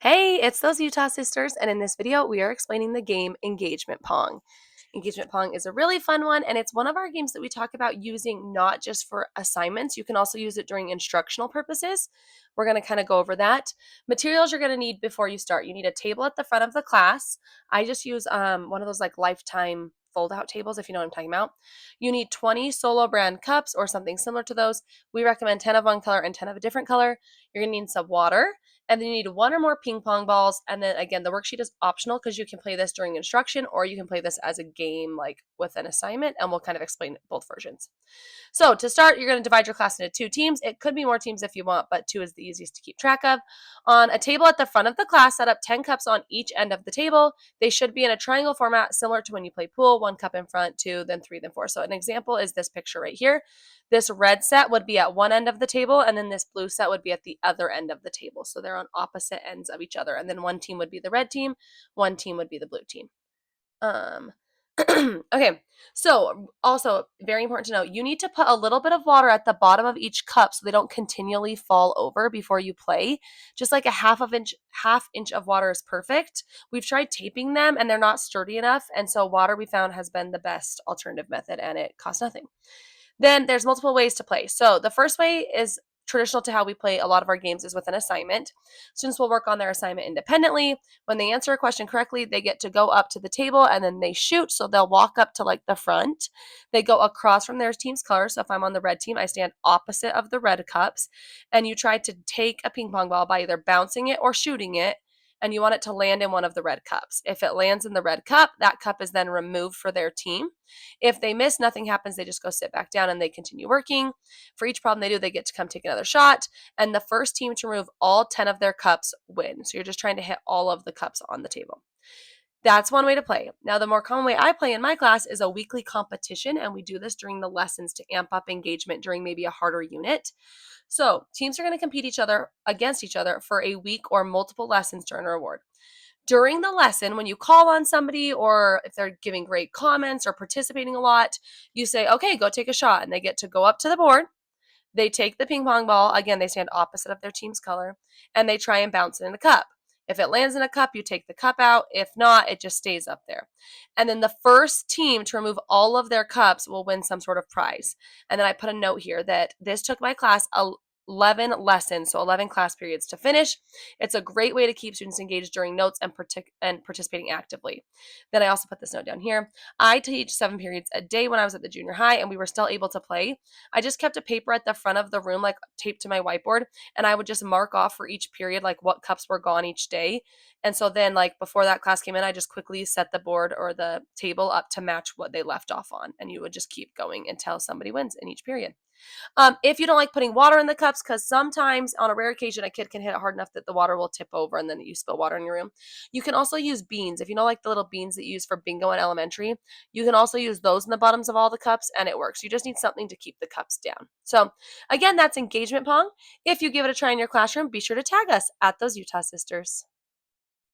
Hey, it's those Utah sisters, and in this video, we are explaining the game Engagement Pong. Engagement Pong is a really fun one, and it's one of our games that we talk about using not just for assignments. You can also use it during instructional purposes. We're going to kind of go over that. Materials you're going to need before you start. You need a table at the front of the class. I just use one of those like lifetime fold-out tables, if you know what I'm talking about. You need 20 solo brand cups or something similar to those. We recommend 10 of one color and 10 of a different color. You're going to need some water. And then you need one or more ping pong balls. And then again, the worksheet is optional because you can play this during instruction or you can play this as a game, like with an assignment. And we'll kind of explain both versions. So to start, you're going to divide your class into 2 teams. It could be more teams if you want, but 2 is the easiest to keep track of. On a table at the front of the class, set up 10 cups on each end of the table. They should be in a triangle format, similar to when you play pool, 1 cup in front, 2, then 3, then 4. So an example is this picture right here. This red set would be at one end of the table, and then this blue set would be at the other end of the table. So they're on opposite ends of each other. And then one team would be the red team, one team would be the blue team. Um, okay, so also very important to know, you need to put a little bit of water at the bottom of each cup so they don't continually fall over before you play. Just like a half inch of water is perfect. We've tried taping them and they're not sturdy enough, and so water we found has been the best alternative method and it costs nothing. Then there's multiple ways to play. So the first way is traditional to how we play a lot of our games is with an assignment. Students will work on their assignment independently. When they answer a question correctly, they get to go up to the table and then they shoot. So they'll walk up to like the front. They go across from their team's color. So if I'm on the red team, I stand opposite of the red cups. And you try to take a ping pong ball by either bouncing it or shooting it. And you want it to land in one of the red cups. If it lands in the red cup, that cup is then removed for their team. If they miss, nothing happens. They just go sit back down and they continue working. For each problem they do, they get to come take another shot. And the first team to remove all 10 of their cups win. So you're just trying to hit all of the cups on the table. That's one way to play. Now, the more common way I play in my class is a weekly competition, and we do this during the lessons to amp up engagement during maybe a harder unit. So teams are going to compete against each other for a week or multiple lessons to earn a reward. During the lesson, when you call on somebody or if they're giving great comments or participating a lot, you say, okay, go take a shot. And they get to go up to the board. They take the ping pong ball. Again, they stand opposite of their team's color and they try and bounce it in a cup. If it lands in a cup, you take the cup out. If not, it just stays up there. And then the first team to remove all of their cups will win some sort of prize. And then I put a note here that this took my class 11 lessons, so 11 class periods to finish. It's a great way to keep students engaged during notes and participating actively. Then I also put this note down here. I teach 7 periods a day when I was at the junior high, and we were still able to play. I just kept a paper at the front of the room, like taped to my whiteboard, and I would just mark off for each period, like what cups were gone each day. And so then, like before that class came in, I just quickly set the board or the table up to match what they left off on, and you would just keep going until somebody wins in each period. If you don't like putting water in the cups, because sometimes on a rare occasion a kid can hit it hard enough that the water will tip over and then you spill water in your room. You can also use beans. If you know, like the little beans that you use for bingo in elementary, you can also use those in the bottoms of all the cups and it works. You just need something to keep the cups down. So again, that's engagement pong. If you give it a try in your classroom, be sure to tag us at those Utah sisters.